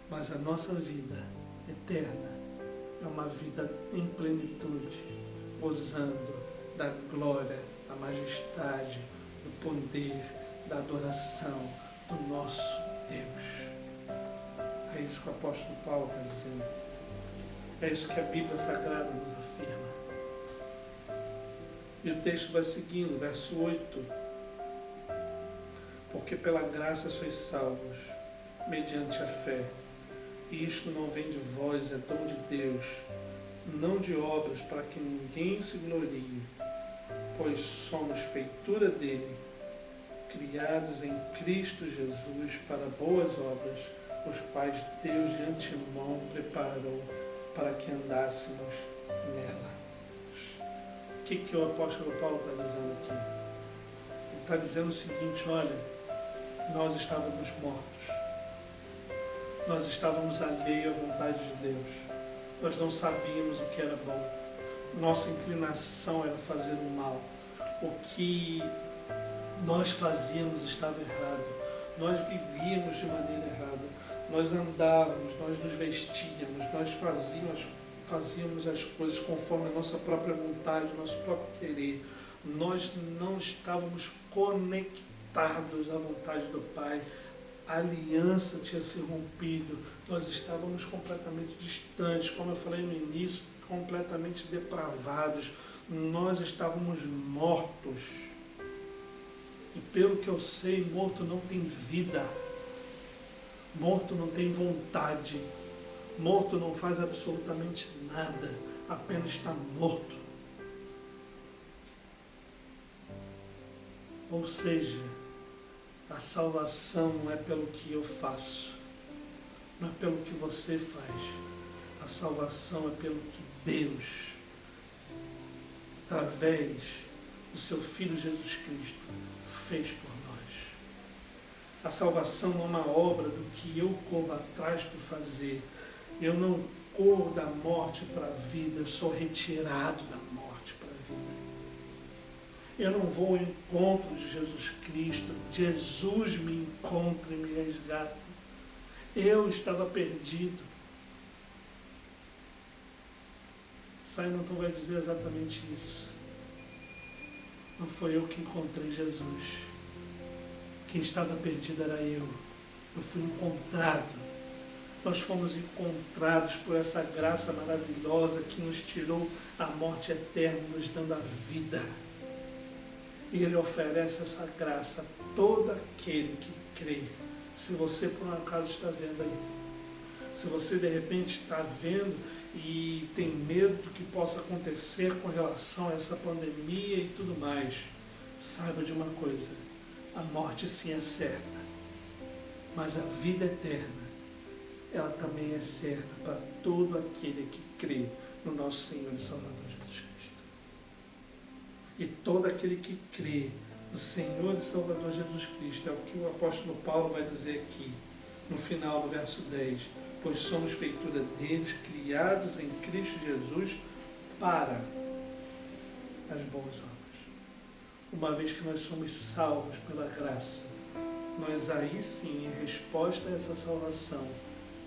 Mas a nossa vida eterna é uma vida em plenitude, gozando da glória, da majestade, do poder, da adoração do nosso Deus. É isso que o apóstolo Paulo está dizendo. É isso que a Bíblia Sagrada nos afirma. E o texto vai seguindo, verso 8. Porque pela graça sois salvos, mediante a fé. E isto não vem de vós, é dom de Deus, não de obras, para que ninguém se glorie, pois somos feitura dele, criados em Cristo Jesus para boas obras, os quais Deus de antemão preparou para que andássemos nela. O que o apóstolo Paulo está dizendo aqui? Ele está dizendo o seguinte: olha, nós estávamos mortos. Nós estávamos alheios à vontade de Deus. Nós não sabíamos o que era bom. Nossa inclinação era fazer o mal. O que nós fazíamos estava errado. Nós vivíamos de maneira errada. Nós andávamos, nós nos vestíamos, nós fazíamos as coisas conforme a nossa própria vontade, o nosso próprio querer. Nós não estávamos conectados à vontade do Pai. A aliança tinha se rompido, nós estávamos completamente distantes, como eu falei no início, completamente depravados, nós estávamos mortos. E pelo que eu sei, morto não tem vida, morto não tem vontade, morto não faz absolutamente nada, apenas está morto. Ou seja, a salvação não é pelo que eu faço, não é pelo que você faz. A salvação é pelo que Deus, através do seu Filho Jesus Cristo, fez por nós. A salvação não é uma obra do que eu corro atrás para fazer. Eu não corro da morte para a vida, eu sou retirado da morte para a vida. Eu não vou ao encontro de Jesus Cristo. Jesus me encontra e me resgata. Eu estava perdido. Simon vai dizer exatamente isso. Não foi eu que encontrei Jesus. Quem estava perdido era eu. Eu fui encontrado. Nós fomos encontrados por essa graça maravilhosa que nos tirou a morte eterna, nos dando a vida. E Ele oferece essa graça a todo aquele que crê. Se você por um acaso está vendo aí, se você de repente está vendo e tem medo do que possa acontecer com relação a essa pandemia e tudo mais, saiba de uma coisa: a morte sim é certa, mas a vida eterna, ela também é certa para todo aquele que crê no nosso Senhor e Salvador Jesus Cristo. E todo aquele que crê no Senhor e Salvador Jesus Cristo, é o que o apóstolo Paulo vai dizer aqui, no final do verso 10, pois somos feitura deles, criados em Cristo Jesus para as boas obras. Uma vez que nós somos salvos pela graça, nós aí sim, em resposta a essa salvação,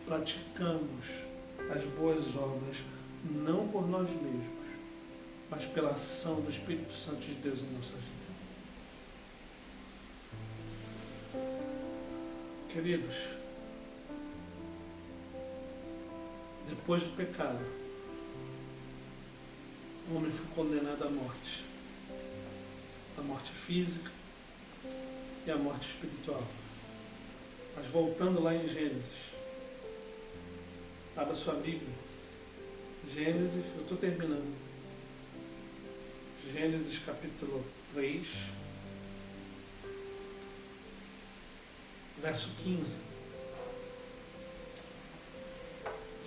praticamos as boas obras, não por nós mesmos, mas pela ação do Espírito Santo de Deus em nossa vida. Queridos, depois do pecado, o homem foi condenado à morte física e à morte espiritual. Mas voltando lá em Gênesis, abra sua Bíblia, Gênesis, eu estou terminando, Gênesis capítulo 3, verso 15.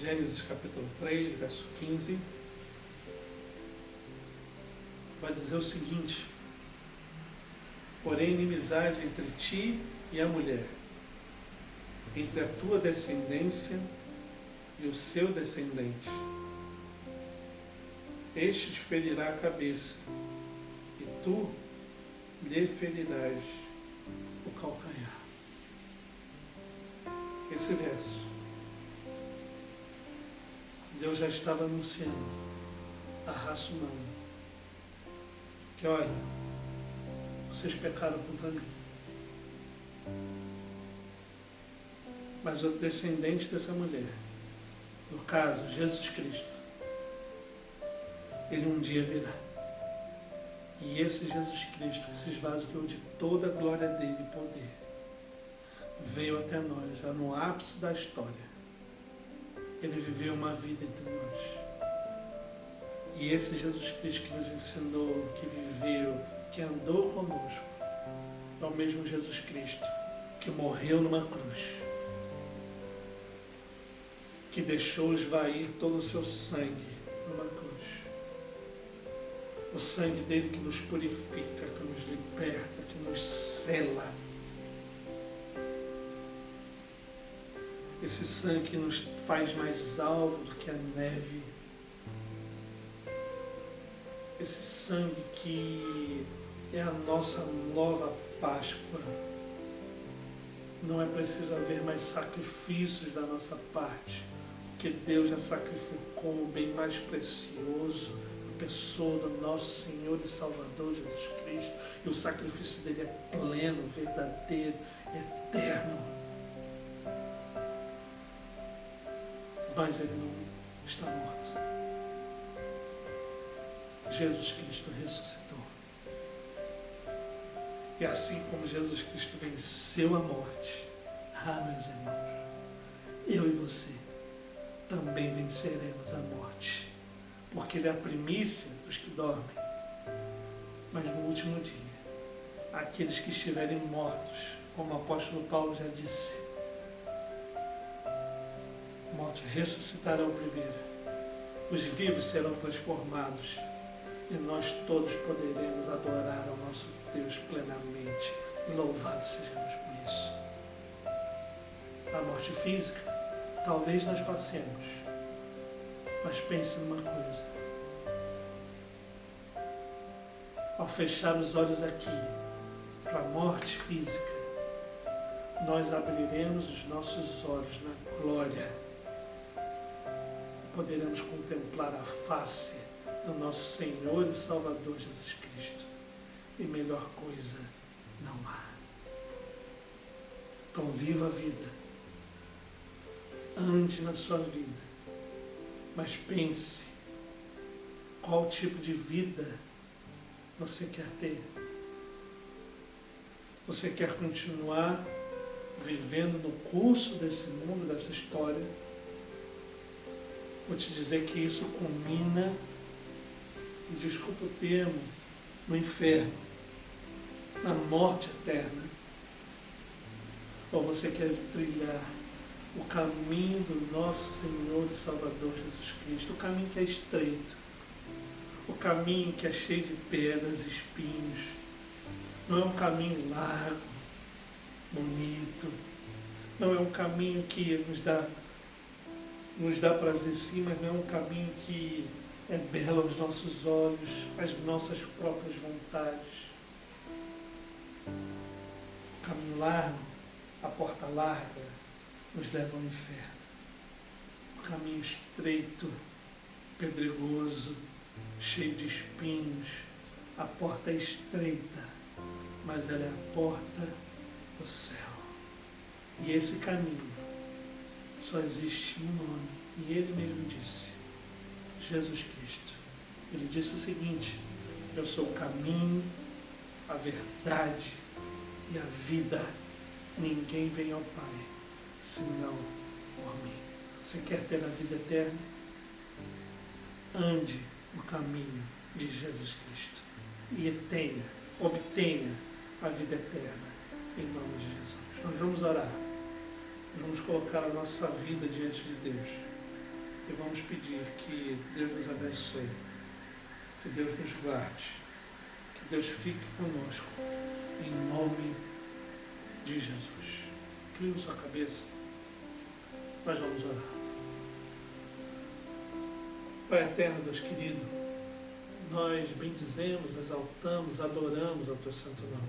Gênesis capítulo 3, verso 15. Vai dizer o seguinte: porém inimizade entre ti e a mulher, entre a tua descendência e o seu descendente. Este te ferirá a cabeça, e tu lhe ferirás o calcanhar. Esse verso, Deus já estava anunciando à raça humana que, olha, vocês pecaram contra mim, mas o descendente dessa mulher, no caso, Jesus Cristo, ele um dia virá. E esse Jesus Cristo, esse esvaziou de toda a glória dele e poder, veio até nós, já no ápice da história. Ele viveu uma vida entre nós. E esse Jesus Cristo que nos ensinou, que viveu, que andou conosco, é o mesmo Jesus Cristo que morreu numa cruz, que deixou esvair todo o seu sangue numa cruz. O sangue dele que nos purifica, que nos liberta, que nos sela. Esse sangue que nos faz mais alvo do que a neve. Esse sangue que é a nossa nova Páscoa. Não é preciso haver mais sacrifícios da nossa parte, porque Deus já sacrificou o bem mais precioso, a pessoa do nosso Senhor e Salvador Jesus Cristo, e o sacrifício dele é pleno, verdadeiro, eterno. Mas ele não está morto. Jesus Cristo ressuscitou. E assim como Jesus Cristo venceu a morte, meus irmãos, eu e você também venceremos a morte, porque ele é a primícia dos que dormem. Mas no último dia, aqueles que estiverem mortos, como o apóstolo Paulo já disse, mortos ressuscitarão primeiro, os vivos serão transformados, e nós todos poderemos adorar ao nosso Deus plenamente, e louvado sejamos por isso. A morte física, talvez nós passemos, mas pense numa coisa: ao fechar os olhos aqui para a morte física, nós abriremos os nossos olhos na glória, poderemos contemplar a face do nosso Senhor e Salvador Jesus Cristo, e melhor coisa não há. Então viva a vida, ande na sua vida, mas pense qual tipo de vida você quer ter. Você quer continuar vivendo no curso desse mundo, dessa história? Vou te dizer que isso culmina, desculpa o termo, no inferno, na morte eterna. Ou você quer trilhar o caminho do nosso Senhor e Salvador Jesus Cristo, o caminho que é estreito, o caminho que é cheio de pedras e espinhos, não é um caminho largo, bonito, não é um caminho que nos dá prazer sim, mas não é um caminho que é belo aos nossos olhos, às nossas próprias vontades. O caminho largo, a porta larga, nos leva ao inferno. O caminho estreito, pedregoso, cheio de espinhos, a porta é estreita, mas ela é a porta do céu. E esse caminho só existe um nome, e ele mesmo disse: Jesus Cristo. Ele disse o seguinte: eu sou o caminho, a verdade e a vida. Ninguém vem ao Pai senão por mim. Você quer ter a vida eterna? Ande no caminho de Jesus Cristo e obtenha a vida eterna em nome de Jesus. Nós vamos orar. Vamos colocar a nossa vida diante de Deus. E vamos pedir que Deus nos abençoe. Que Deus nos guarde. Que Deus fique conosco. Em nome de Jesus. Incline sua cabeça. Nós vamos orar. Pai eterno, Deus querido, nós bendizemos, exaltamos, adoramos ao Teu santo nome,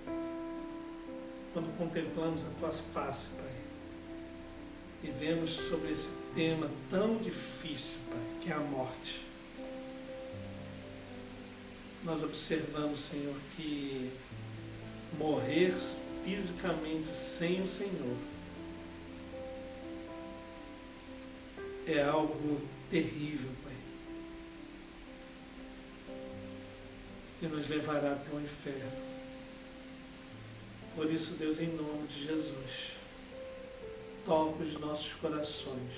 Pai. Quando contemplamos a Tua face, Pai, e vemos sobre esse tema tão difícil, Pai, que é a morte, nós observamos, Senhor, que morrer fisicamente sem o Senhor é algo terrível, Pai, e nos levará até o inferno. Por isso, Deus, em nome de Jesus, toca os nossos corações,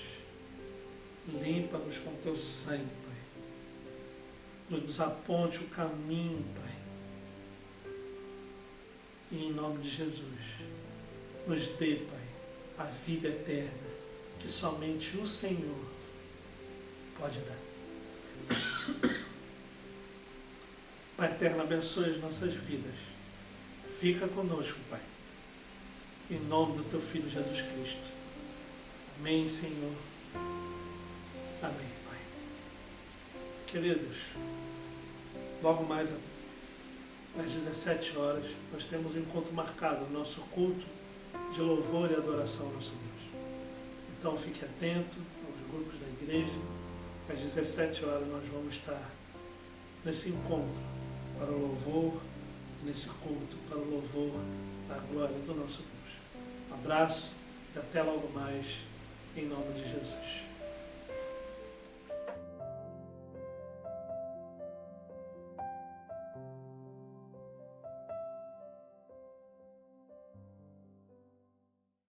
limpa-nos com Teu sangue, Pai, nos aponte o caminho, Pai, e em nome de Jesus, nos dê, Pai, a vida eterna que somente o Senhor pode dar. Pai eterno, abençoe as nossas vidas. Fica conosco, Pai. Em nome do Teu Filho Jesus Cristo. Amém, Senhor. Amém, Pai. Queridos, logo mais às 17 horas, nós temos um encontro marcado, o nosso culto de louvor e adoração ao nosso Deus. Então fique atento aos grupos da igreja. Às 17 horas nós vamos estar nesse encontro para o louvor, nesse culto para o louvor da glória do nosso Deus. Um abraço e até logo mais, em nome de Jesus.